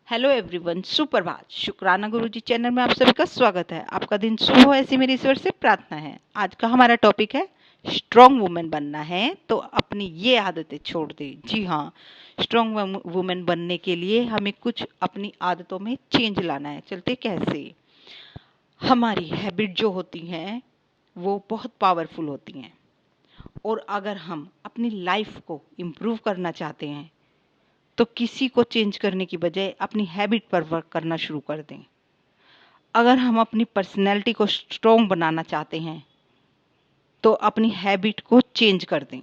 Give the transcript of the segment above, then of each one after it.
Hello everyone, सुप्रभात। शुक्राना गुरुजी channel में आप सभी का स्वागत है। आपका दिन शुभ हो ऐसी मेरी ईश्वर से प्रार्थना है। आज का हमारा टॉपिक है स्ट्रॉन्ग वुमेन बनना है तो अपनी ये आदतें छोड़ दे। जी हाँ, स्ट्रॉन्ग वुमेन बनने के लिए हमें कुछ अपनी आदतों में चेंज लाना है। चलते कैसे? हमारी हैबिट जो होती हैं वो बहुत पावरफुल होती हैं, और अगर हम अपनी लाइफ को इम्प्रूव करना चाहते हैं तो किसी को चेंज करने की बजाय अपनी हैबिट पर वर्क करना शुरू कर दें। अगर हम अपनी पर्सनैलिटी को स्ट्रॉन्ग बनाना चाहते हैं तो अपनी हैबिट को चेंज कर दें।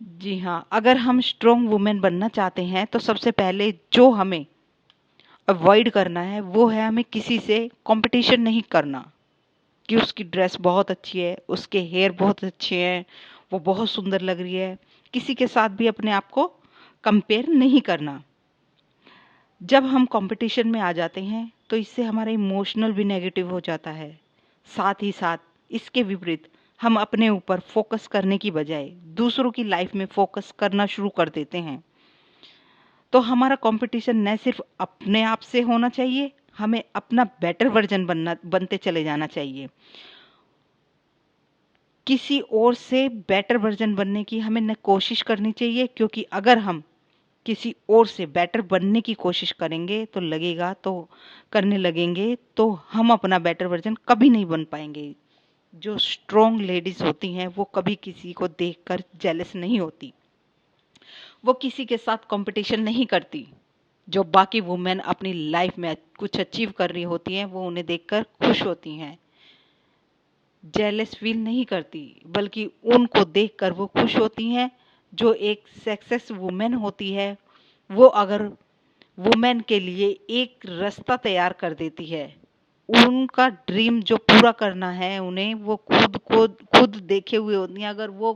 जी हाँ, अगर हम स्ट्रॉन्ग वुमेन बनना चाहते हैं तो सबसे पहले जो हमें अवॉइड करना है वो है हमें किसी से कंपटीशन नहीं करना कि उसकी ड्रेस बहुत अच्छी है, उसके हेयर बहुत अच्छे हैं, वो बहुत सुंदर लग रही है। किसी के साथ भी अपने आप को कंपेयर नहीं करना। जब हम कंपटीशन में आ जाते हैं तो इससे हमारा इमोशनल भी नेगेटिव हो जाता है। साथ ही साथ इसके विपरीत हम अपने ऊपर फोकस करने की बजाय दूसरों की लाइफ में फोकस करना शुरू कर देते हैं। तो हमारा कंपटीशन न सिर्फ अपने आप से होना चाहिए, हमें अपना बेटर वर्जन बनते चले जाना चाहिए। किसी और से बेटर वर्जन बनने की हमें न कोशिश करनी चाहिए, क्योंकि अगर हम किसी और से बेटर बनने की कोशिश करेंगे तो करने लगेंगे तो हम अपना बेटर वर्जन कभी नहीं बन पाएंगे। जो स्ट्रॉन्ग लेडीज होती हैं वो कभी किसी को देखकर जेलस नहीं होती, वो किसी के साथ कंपटीशन नहीं करती। जो बाकी वुमेन अपनी लाइफ में कुछ अचीव कर रही होती हैं वो उन्हें देखकर खुश होती हैं, जेलस फील नहीं करती, बल्कि उनको देखकर वो खुश होती हैं। जो एक सक्सेस वुमेन होती है वो अगर वुमेन के लिए एक रास्ता तैयार कर देती है, उनका ड्रीम जो पूरा करना है उन्हें, वो खुद देखे हुए होती हैं। अगर वो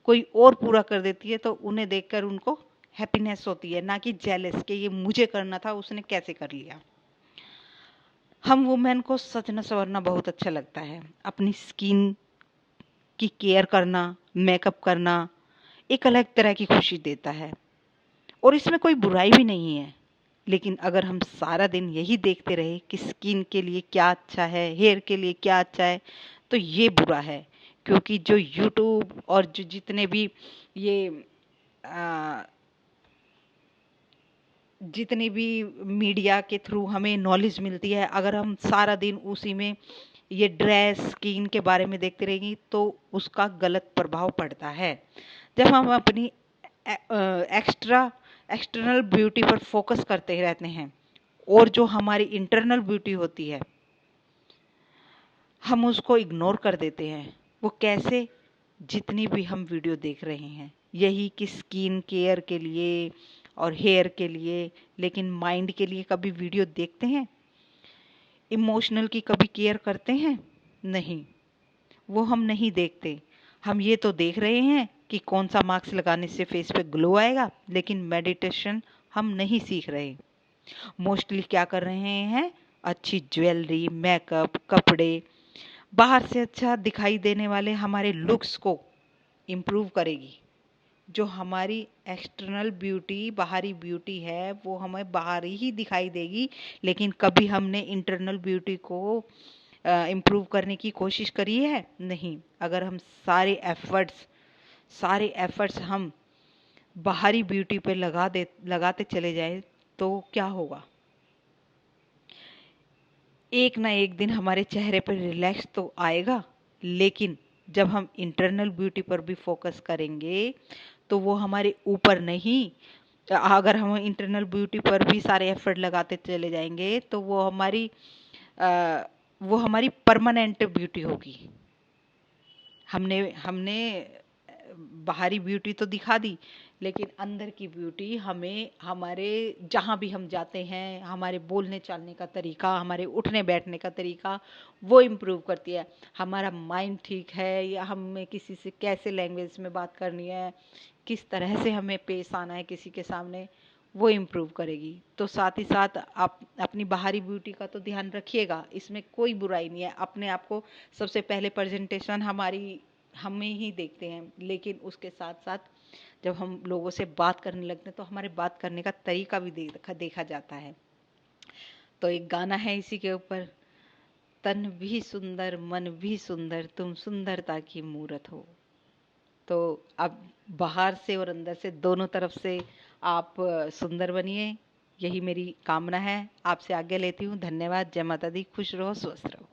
कोई और पूरा कर देती है तो उन्हें देखकर उनको हैप्पीनेस होती है, ना कि जेलस कि ये मुझे करना था उसने कैसे कर लिया। हम वुमेन को सजना संवरना बहुत अच्छा लगता है। अपनी स्किन की केयर करना, मेकअप करना एक अलग तरह की खुशी देता है, और इसमें कोई बुराई भी नहीं है। लेकिन अगर हम सारा दिन यही देखते रहे कि स्किन के लिए क्या अच्छा है, हेयर के लिए क्या अच्छा है, तो ये बुरा है। क्योंकि जो यूट्यूब और जो जितने भी ये आ, जितनी भी मीडिया के थ्रू हमें नॉलेज मिलती है, अगर हम सारा दिन उसी में ये ड्रेस स्किन के बारे में देखते रहेंगे तो उसका गलत प्रभाव पड़ता है। जब हम अपनी एक्सटर्नल ब्यूटी पर फोकस करते रहते हैं और जो हमारी इंटरनल ब्यूटी होती है हम उसको इग्नोर कर देते हैं। वो कैसे? जितनी भी हम वीडियो देख रहे हैं यही कि स्किन केयर के लिए और हेयर के लिए, लेकिन माइंड के लिए कभी वीडियो देखते हैं? इमोशनल की कभी केयर करते हैं? नहीं, वो हम नहीं देखते। हम ये तो देख रहे हैं कि कौन सा मास्क लगाने से फेस पे ग्लो आएगा, लेकिन मेडिटेशन हम नहीं सीख रहे। मोस्टली क्या कर रहे हैं? अच्छी ज्वेलरी, मेकअप, कपड़े, बाहर से अच्छा दिखाई देने वाले हमारे लुक्स को इम्प्रूव करेगी। जो हमारी एक्सटर्नल ब्यूटी, बाहरी ब्यूटी है वो हमें बाहर ही दिखाई देगी, लेकिन कभी हमने इंटरनल ब्यूटी को इम्प्रूव करने की कोशिश करी है? नहीं। अगर हम सारे एफर्ट्स हम बाहरी ब्यूटी पे लगाते चले जाएं तो क्या होगा? एक ना एक दिन हमारे चेहरे पर रिलैक्स तो आएगा, लेकिन जब हम इंटरनल ब्यूटी पर भी फोकस करेंगे तो वो हमारे ऊपर नहीं, अगर हम इंटरनल ब्यूटी पर भी सारे एफर्ट लगाते चले जाएंगे तो अ, वो हमारी परमानेंट ब्यूटी होगी। हमने हमने बाहरी ब्यूटी तो दिखा दी, लेकिन अंदर की ब्यूटी हमें हमारे जहाँ भी हम जाते हैं, हमारे बोलने चालने का तरीका, हमारे उठने बैठने का तरीका, वो इम्प्रूव करती है। हमारा माइंड ठीक है या हमें किसी से कैसे लैंग्वेज में बात करनी है, किस तरह से हमें पेश आना है किसी के सामने, वो इम्प्रूव करेगी। तो साथ ही साथ आप अपनी बाहरी ब्यूटी का तो ध्यान रखिएगा, इसमें कोई बुराई नहीं है। अपने आप को सबसे पहले प्रेजेंटेशन हमें ही देखते हैं, लेकिन उसके साथ साथ जब हम लोगों से बात करने लगते हैं तो हमारे बात करने का तरीका भी देखा जाता है। तो एक गाना है इसी के ऊपर, तन भी सुंदर मन भी सुंदर तुम सुंदरता की मूरत हो। तो अब बाहर से और अंदर से दोनों तरफ से आप सुंदर बनिए, यही मेरी कामना है। आपसे आज्ञा लेती हूँ। धन्यवाद। जय माता दी। खुश रहो, स्वस्थ रहो।